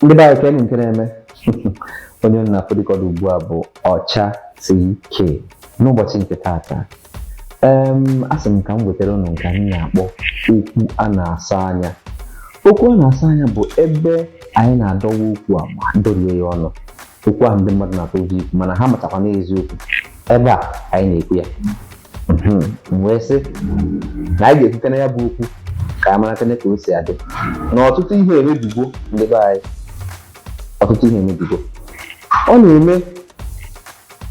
ndị be anyị nke na-eme onye nna fọdụkọdụ ugbu a bụ ọcha TK n'ụbọchị nke taata. Asị m ka m wetara unu nke anyị na-akpọ okwu a na-asa anya. Okwu a na-asa anya bụ ebe anyị na-adọwa okwu a ma dorie ya ọnụ. Okwu ahụ ndị mmadụ na-atụ ụjọ ikwu mana ha matakwa n'eziokwu. Ebe a anyị na-ekwu ya. Wee sị na anyị ga-ekwute na ya bụ okwu ka a mara ka o si adị. Na ọtụtụ ihe emebigo ndị be anyị. Ọtụtụ ihe emebigo. Ọ na-eme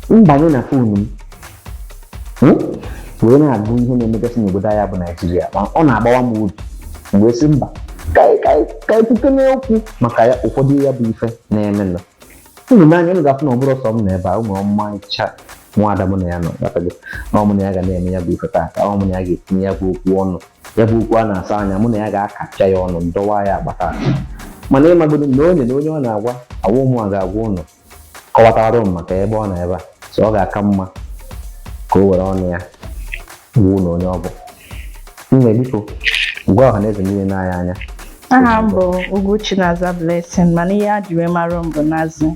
mbanye na fonu m wee na-agụ ihe na-emegasị n'obodo anyị bụ Naịjirịa, ma ọ na-agbawa m obi. Mgbe sị mba ka ekwute n'okwu maka ya ụfọdụ ya bụ ife na-eme nọ. Unu n'anya unu ga-afụ na ọ bụrụ ọsọ m na ebe a ụmụ ọmarịcha nwaada mụ na ya nọ gafego na ọmụ na ya ga na-eme ya bụ ife taata. Ọmụ na ya ga-etinye ya bụ okwu ọnụ, ya bụ okwu a na-asa anya, mụ na ya ga-akapịa ya ọnụ ndọwa ya agbata. Mana ịmagodo na onye ọ na-agwa awa ụmụ a ga-agwa ụnụ kọwatara m maka ebe ọ na ebe a, so ọ ga-aka mma ka o were ọnụ ya gbuo na onye ọ bụ. Nne biko gwa ọha na eze niile n'anya anya. Aha m bụ Ugochi na-aza Blessing, mana ihe a jiri mara m bụ Nazi.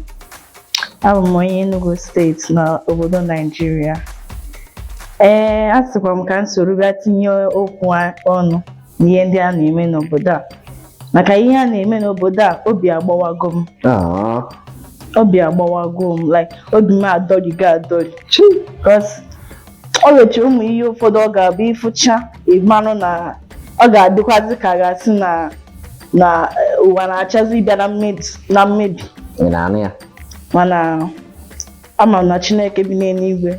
Abụ m onye Enugu steeti na obodo Naijiria. A sịkwa m ka m soro bịa tinye okwu ọnụ n'ihe ndị a na-eme n'obodo a. Maka ihe a na-eme n'obodo a, obi agbawago m. Obi agbawago m, like obi m adọrigo adọri. Because ọ wechara ụmụ ihe ụfọdụ ọ ga-abụ ịfụcha ịmanụ na ọ ga-adịkwazị ka gasị na ụwa na-achazi ịbịa na mmebi. Mana ama m na Chineke bi n'eluigwe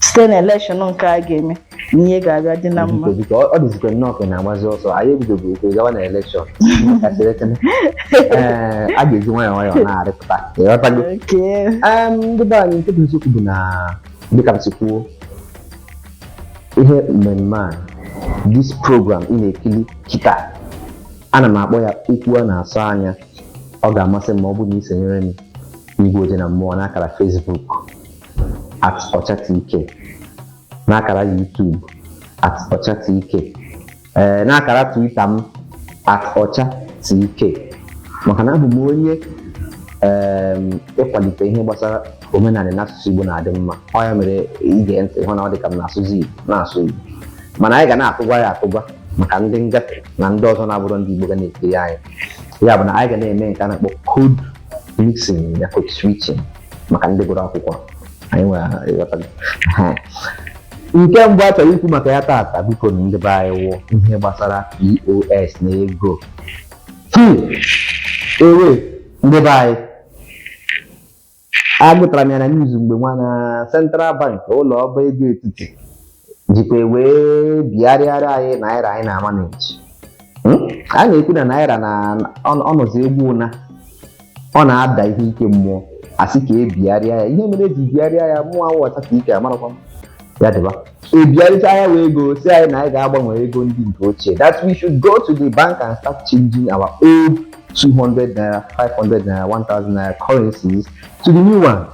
site na elekshọn nke a ga-eme ihe ga-aga dị na mma. Ọ dịzikwa nnọọ ka na-agbazi ọsọ, anyị ebidogo okwu gawa na elekshọn. A ga-eji nwayọọ nwayọọ na-arịpụta. Ndị be anyị nke bụ isiokwu bụ na dịka m si kwuo ihe mmemme a, this program ị na-ekiri kịta, ana m akpọ ya okwu a na-asa anya. Ọ ga-amasị m ma ọ bụrụ na isonyere m Igbo Oje na Mmụọ n'akara Facebook @ọchatk, n'akara YouTube @ọchatk, n'akara Twitter m @ọchatk. Maka na abụ m onye ịkwalite ihe gbasara omenala na asụsụ Igbo na-adị mma. Ọ ya mere ige ntị hụ na ọ dị ka m na-asụzi Igbo na-asụ Igbo, mana anyị ga na-atụgwa ya atụgwa maka ndị ngafe na ndị ọzọ na-abụrụ ndị Igbo ga na-ekiri anyị. Ya bụ na anyị ga na-eme nke a na-akpọ code mixing ya code switching maka ndị gụrụ akwụkwọ. Anyị nwere nke mbụ a chọrọ ikwu maka ya taata, biko na ndị be anyị wụ ihe gbasara POS na ego. Ndị be anyị agụtara m ya na news mgbe nwa na Central Bank, ụlọ ọba ego etiti, jikwa wee bịarịara anyị naira anyị na-amaneji. A na-ekwu na naira na ọnọzi egwu ụna, ọ na-ada ihe ike mmụọ, asị ka ebigharịa ya. Ihe mere eji bịarịa ya mụọ awụ ọchata ike amarakwa m ya dịba. Ebigharịcha ya wee ego si anyị na anyị ga-agbanwe ego ndị nke ochie, that we should go to the bank and start changing our old 200 naira, 500 naira, 1000 naira currencies to the new one.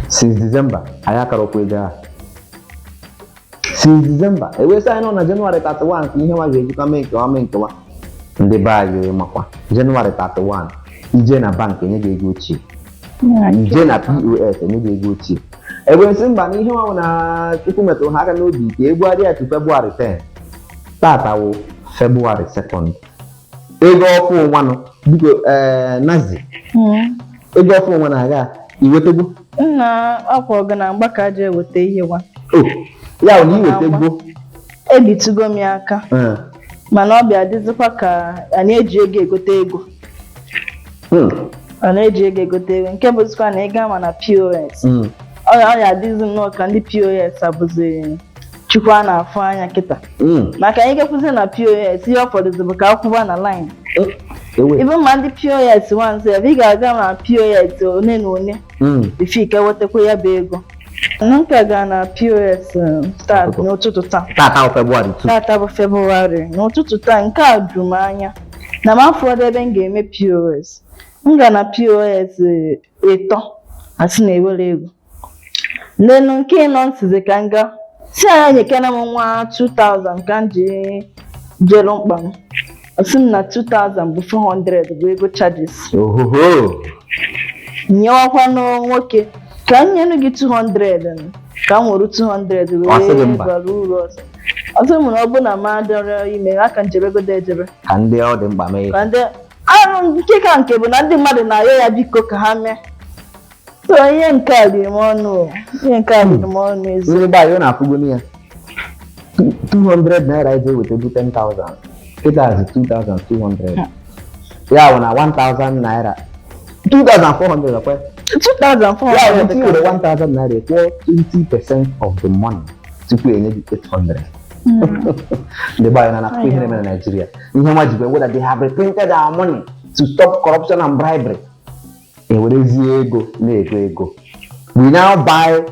Since December, anyị akara okwu ego a. Since December, ewee anyị nọ na January 31 ka ihe nwa ga-ejikwa mee nkewa. Ndị be anyị makwa January 31 ije na bank enye gị ego ochie, ije na POS enye gị ego ochie. Ewee sị mba na ihe nwa na Chukwu metụrụ ha aka n'obi ka egwugharị ya to February 10. Tata wụ February 2nd. Ego ọfụ nwanụ biko Nazi, ego ọfụ nwa na-aga iwetego Nna ọkwa ọga na mgbaka je eweta ihe nwa. Ya na iwetego ebitugo m ya aka, mana ọ bịa dịzikwa ka a na-eji ego egote ego. A na-eji ego egote ego nke bụzikwa na ego ama na POS. Ọ ya adịzi nnọọ ka ndị POS abụzi Chukwu a na-afụ anya kịta. Maka anyị gakwuzi na POS, ihe ọ fọdụzi bụ ka akwụba na line. Ibe ma ndị POS once ị ga-aga na POS one na one ife ike wetakwa ya bụ ego. Nke ga na POS start n'ụtụtụ taa. Tata bụ February n'ụtụtụ taa. Nke a juru m anya na m afọ ebe m ga-eme POS. M ga na POS ịtọ asị na-ewere ego. Nenu nke nọ nsizi ka nga si anya nyekena m nwa 2000 ka m ji jelu mkpa m. Asị m na 2000 bụ 400 bụ ego charges. Ohoho. Nyewakwanụ nwoke ka m nyenu gị 200 ka m nwere 200 wee bara uru ọzọ. Ọzọ m na ọ bụ na mmadụ ime aka njebegode ejebe. Ka ndị ọ dị mkpa mee. Ka ndị arụ nke ka nke bụ na ndị mmadụ na-ayọ ya biko ka ha mee. So ihe nke a riri m ọnụ. Ihe nke a riri m ọnụ ezi. Ndị gba ya na-afụgo ya. 200 naira eji eweta 10,000. Kịta azụ 2,200. Ya bụ na 1,000 naira. 2,400 akwa. 2,400. Ya bụ tinyere 1,000 naira kwụọ 20% of the money tupu enye gị 800. Ndị gba ya na-afụ ihe na-eme na Nigeria. Ihe nwa jikwa weda they have reprinted our money to stop corruption and bribery. Ewerezie ego na-ego ego. We now buy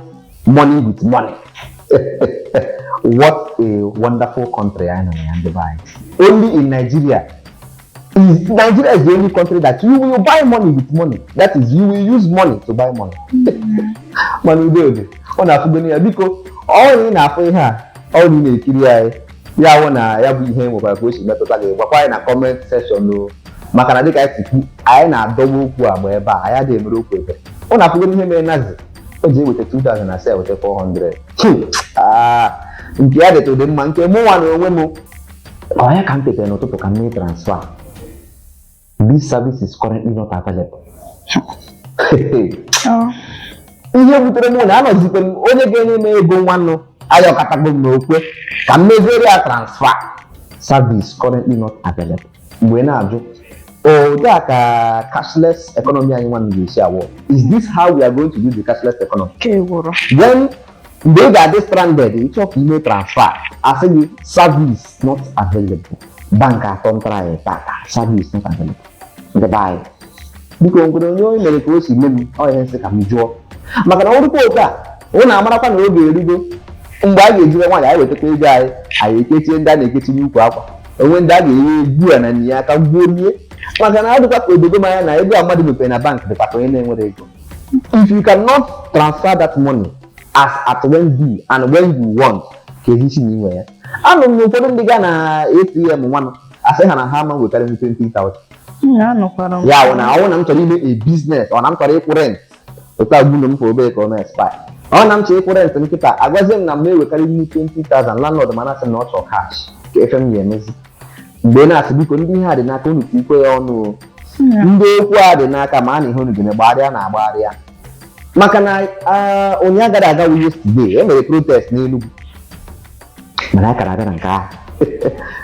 money with money. What a wonderful country I know and Dubai. Only in Nigeria is the only country that you will buy money with money. That is, you will use money to buy money. Money baby. On Afugani Abiko, all in Africa, all in the Kiria, Yawana, Yabu him over question totally. Why in a comment section no Makanadika I na double whereby I had a group with it. On Afugani him a Nazi. With the 2007 with the 400. Nke ya to the manke mo one onwemo. I can't take an auto to can make transfer. This service is currently not available. Ihe butere mo na no zipen onye ga-enye m ego nwannu ayo katagbo m n'okwe ka mmezere ya transfer. Service currently not available. Mgbe na-ajụ cashless economy anyị nwannu ga-esi awọ. Is this how we are going to do the cashless economy? When they got this stranded, each of email transfer. I say service not available. Bank account try service not available. The buy. Because we don't know many close email or else come job. Makana uru ko ona amara kwa na oge erigo. Mgbe a ga-eji nwa ya weta ego anyị, anyị ekechi ndị a na-ekechi n'ukwu akwa. Onwe ndị a ga-enye egwu na nyi aka gbuolie. Maka na adịkwa ka obodo manya na ego amadi mepere na bank dịkwa ka onye na-enwere ego. If you cannot transfer that money as at when due and when you want, kehichi ni nwe ya. Anu m ụfọdụ ndị ga na ATM nwanụ asị ha na ha ma wetara 20,000. Ya na ọ na m chọrọ ime a business ọ na m chọrọ ịkwụ rent. Otu agbuno m for obere ka ọ na-expire. Ọ na m chọrọ ịkwụ rent nkịta agwazie m na m na-ewekara 20,000 landlord mana sị na ọ chọrọ cash ka efe m ya emezi. Mgbe na-asị biko ndị ihe a dị n'aka unu ikwe ya ọnụ. Ndị okwu a dị n'aka ma a na ihe unu gene gbagharịa na agbagharịa. Maka na onye agara aga wu yesterday e mere protest n'Enugu mana akara aga na nke ahụ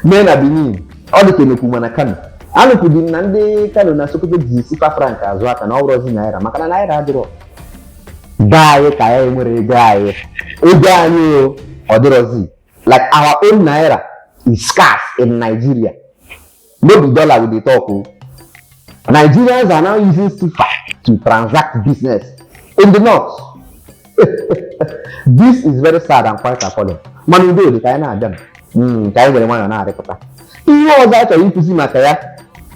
mee na Benin ọ dị ka enekwu mana Kano anụkwudi na ndị Kano na Sokoto ji sifa frank azụ aka na ọ bụrụzi naira maka na naira adịrọ gaa anyị ka ya nwere ego anyị ọ dịrọzi like our own naira is scarce in Nigeria. No be dollar we dey talk o. Nigerians are now using sifa to transact business in the north. This is very sad and quite appalling. Manu do the kind of them. Ka anyị nwere nwayọ na-arịpụta. Ihe ọzọ a chọrọ ịkụzi maka ya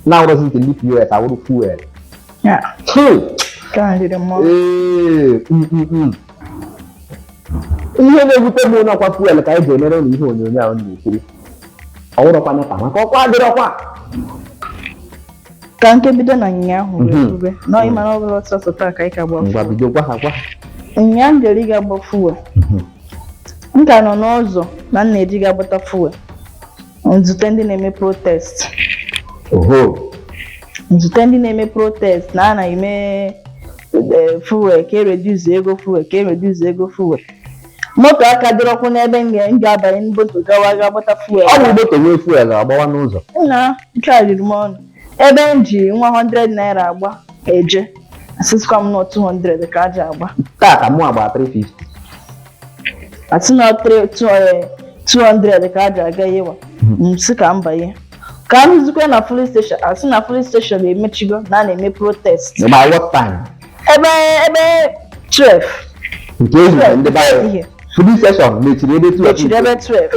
na wasn't in the US awụrụ fuel. Ihe na-ebute m n'ọkwa fuel ka anyị ji emere na ihe onyonyo ahụ na-ekiri. Ọwụrọkwa nepa maka ọkwa adịrọkwa. Ka nke bido na nya ahụ ebe na ịma na ọ bụrụ ọsọsọ taa ka anyị ka gba. Ngwa bido gwa ha. Nya ngeri ga-agba fuel. M ka nọ n'ụzọ na nna eji ga-agbata fuel. Nzute ndị na-eme protest. Nzute ndị na-eme protest na ana eme fuel ka reduce ego fuel. Moto aka dịrọkwu n'ebe m ga-abanye n'moto gawa ga-agbata fuel. Ọ bụ moto nwee fuel agbawa n'ụzọ. Nna nke a riri m ọnụ. Ebe m ji nwa 100 naira agba eje asịsịkwa m nọ 200 ka aja agba. Taa ka mụ agba 350. Asị na 200 ka aja aga yewa. Msị ka m banye. Ka m zikwa na police station, asị na police station emechigo na na-eme protest. By what time? Ebe 12. Nke ezu ndị bayo. Police station mechiri ebe 12.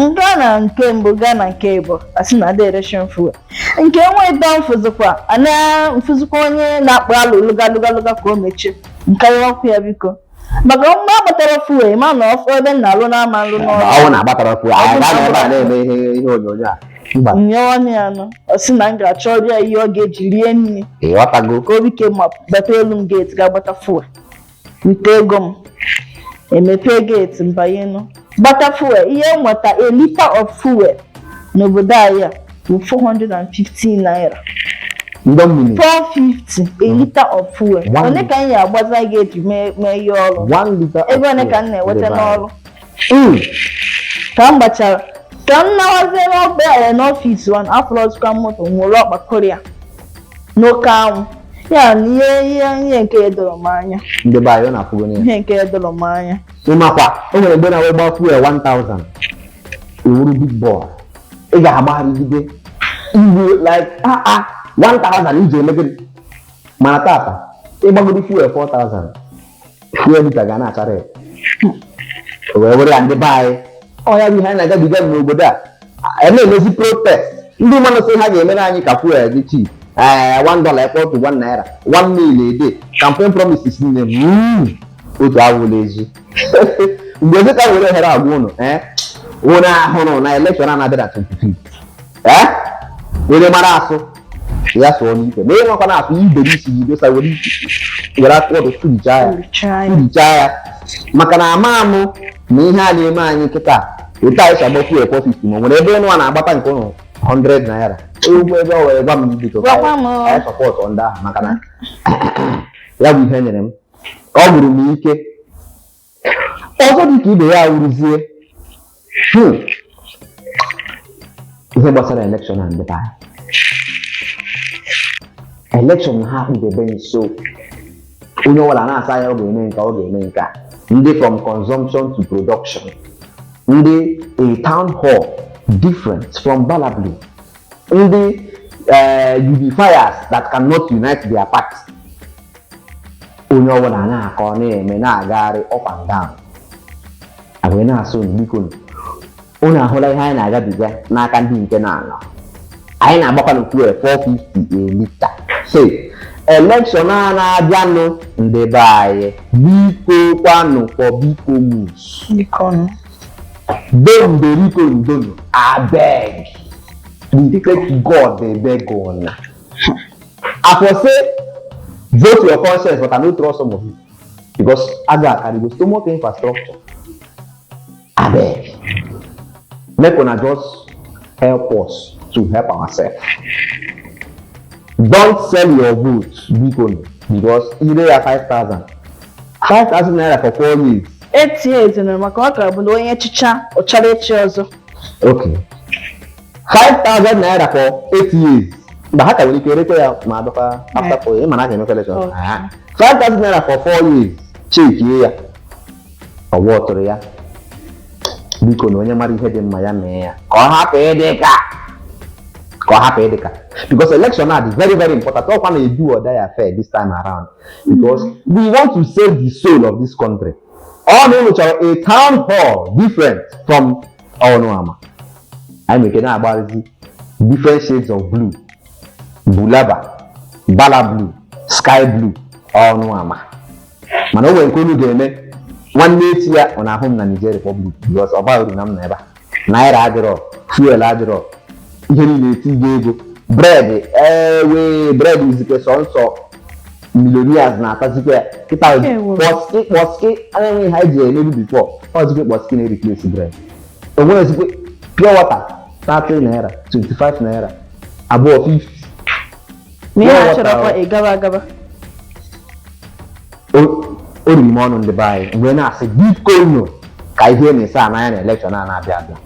Nga na nke mbụ gaa na nke ịbụ asị na direction fuel. Nke nweta mfụzikwa ana mfụzikwa onye na-akpọ alụ lụga ka o mechie. Nke ya ọkụ ya biko. Maka mgbe agbatara fuel ma na ọfọ ebe na-alụ na ama alụ n'ọrụ. Ọ na-agbatara fuel. Aga na ebe a na-eme ihe onyonyo a. nyewa ya no o si na nga chọrọ ya ihe ọ ga-eji rie nri ịghọtago ka obi ke ma bata elu m gate ga-agbata fuel wite ego m emepe gate mbanye nụ gbata fuel ihe nweta a liter of fuel n'obodo anyị a bụ 450 naira ndị mmiri 450 a liter of fuel one ka anyị agbaza gate mee ihe ọrụ 1 liter ego one ka m na-enweta n'ọrụ ka m gbachara ka m nawaziere ọgba ya n'ọfịs wan afọlọzụkwa moto nwere ọkpa koria n'oke anwụ ya na ihe nke edoro m anya ndị be anyị ọ na-afụgo ya ihe nke edoro m anya ịmakwa o nwere mgbe na-awe gba fuel 1000 ewuru big boy ị ga-agbagharịgide igwe like 1000 iji eme gịnị mana tata ịgbagoro fuel 4000 fuel lita ga na-achara ya wee were ya ndị be anyị ọ ya bụ ihe anyị na-agabiga n'obodo a na-emezi protest ndị mmadụ sị ha ga-emere anyị ka fuel dị cheap $1 equal to 1 naira 1 meal a day campaign promises niile otu awụla ezi mgbe ezi ka were ohere agwa ụnụ onye ahụrụ na elekshọn a na-abịa na 25 onye mara asụ ya sụọ n'ike ma ịnwekwa na-asụ iberi isi gị dosa were isi were atụọdụ suricha ya maka na ama amụ na ihe a na-eme anyị nkịta otu anyị si agba fuel 450 ma nwere ebe ụnụ a na-agbata nke ụnụ 100 naira ugbo ebe ọ were gwa m biko anyị sọpọtụ ndị ahụ maka na ya bụ ihe nyere m ọ gwụrụ m ike ọzọ dị ka ibe ya wuruzie ihe gbasara elekshọn na ndị anyị elekshọn ha kpụdebe nso onye ọbụla na-asa ya ọ ga-eme nke ọ ga-eme nke a ndị from consumption to production ndị a town hall different from Balablu ndị unifiers that cannot unite their party onye ọbụla na-akọ na-eme na-agagharị up and down agwee na-asụ biko unu ahụla ihe anyị na-agabiga n'aka ndị nke na-anọ anyị na-agbakwa na fuel 450 a liter election a na-abịanụ ndị be anyị biko kwanụ for biko mus Biko Ndonu, I beg. We take God, they beg on. I for say, vote your conscience, but I don't trust some of you. Because Aga carry go so much infrastructure. I beg. Make una just help us to help ourselves. Don't sell your vote, Biko, because either are 5,000. 5,000 naira for 4 years. 8 years na maka ọ ka bụ na onye chicha ọ chọrọ echi ọzọ. Okay. 5,000 naira for 8 years. Mgbe ha ka nwere ike erete ya ma abịakwa after 4 years, mana a ga-emekwa election. 5,000 naira for 4 years. Chekie ya. Ọwa ọtụrụ ya. Biko na onye mara ihe dị mma ya mee ya. Ka ọ hapụ ịdị ka. Because election now is very, very important. All one do or die affair this time around. Because we want to save the soul of this country. All which are a town hall different from Onuama. I make it about different shades of blue. Bulaba, Bala blue, sky blue, Onuama. Man, when Kunu game, one day here on our home in Nigeria Republic because of our never. Naira adro, fuel adro, bread, bread is the son so. Millionaires na atazike kita boski anaghị ha ji eme before ozike boski na replace bread o nwere zike pure water 30 naira 25 naira abụọ 50 me ya chọrọ kwa ịgaba o riri m ọnụ ndị baị mgbe na-asị biko nyo ka ihe na-esa anya na election a na-abịa abịa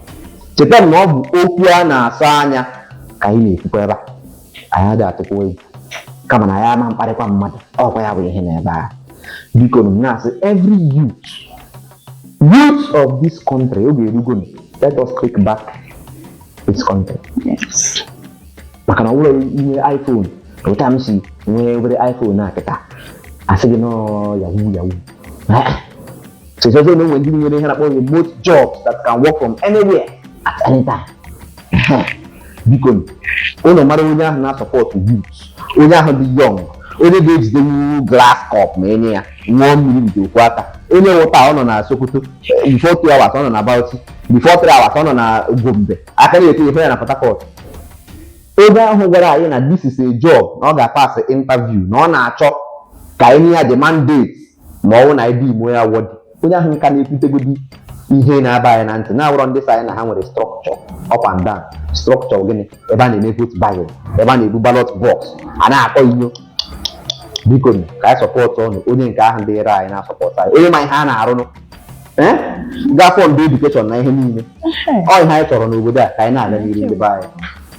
cheta na ọ bụ okwu a na-asa anya ka anyị na-ekwukwa ebe anyị adị atụkwa egwu kama na ya ama mkparịkwa mmadụ ọkwa ya bụ ihe na-ebe a biko na-asị every youth of this country oge erugo let us take back this country. Yes. Maka na ụlọ ihe iPhone ụta m si nwee obere iPhone na akịta asị gị nọ yahoo so na onwe ndị nwere ihe na-akpọ remote jobs that can work from anywhere at any time. Biko ụlọ mara onye ahụ na-support youth onye ahụ dị young onye ga-ejidenwu glass cup ma enye ya ṅụọ mmiri nke okwu aka onye wụta ọ nọ na Sokoto before 2 hours ọ nọ na Bauchi before 3 hours ọ nọ na Gombe aka na-eti efe ya na Port Harcourt. Ebe ahụ gwara anyị na this is a job na ọ ga-apasị interview na ọ na-achọ ka anyị ya the mandate ma ọ bụ na ịdị imo ya wọdị. Onye ahụ nka na-ekwutegodi ihe na-aba anyị na ntị na-awụrọ ndị sayị na ha nwere structure up and down. Structure gịnị? Ebe a na-eme vote buying, ebe a na-ebu ballot box, a na-akọ inyo. Biko ka anyị sọpọtụ ọnụ onye nke ahụ dịrị anyị na-asọpọtụ anyị, onye ma ihe a na-arụnụ gafọ ndị edukeshọn na ihe niile. Ọ ihe anyị chọrọ n'obodo a ka anyị na-aga n'iru ndị be anyị.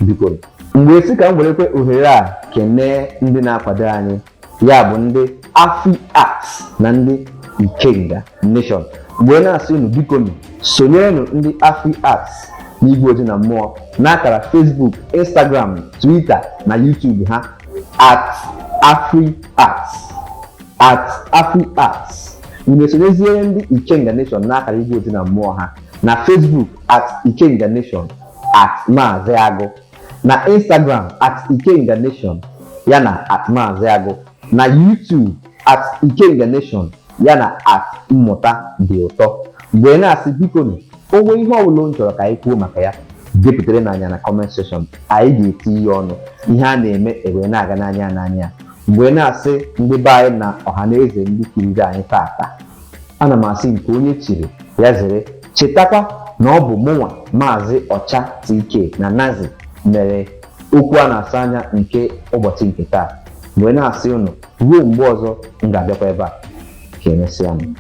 Biko mgbe esi ka m werekwe ohere a kene ndị na-akwado anyị, ya bụ ndị Afi-Arts na ndị Ikenga Nation. Mgbe na-asị unu biko sonyerenụ ndị Afi-Arts n'Igwe Ojii na Mmụọ n'akara Facebook, Instagram, Twitter na YouTube ha @Afi-Arts. Unu esonyeziere ndị Ikenga Nation n'akara Igwe Ojii na Mmụọ ha na Facebook @Ikenga Nation @Maazị Agụ, na Instagram @Ikenga Nation ya na @Maazị Agụ, na YouTube @Ikenga Nation ya na @Mmụta Dị Ụtọ. Mgbe na-asị biko onwe ihe ọbụla m chọrọ ka anyị kwuo maka ya depụtara n'anya na comment section, anyị ga-eti ihe ọnụ, ihe a na-eme ewee na-aga n'anya. Mgbe na-asị ndị be anyị na ọha na eze ndị kiriri anyị tata, ana m asị nke onye chiri ya zere, chetakwa na ọ bụ mụnwa Maazị Ọcha TK na Nazi mere okwu a na-asa anya nke ụbọchị nke taa. Mgbe na-asị unu ruo mgbe ọzọ m ga-abịakwa ebe a, ka emesịa m.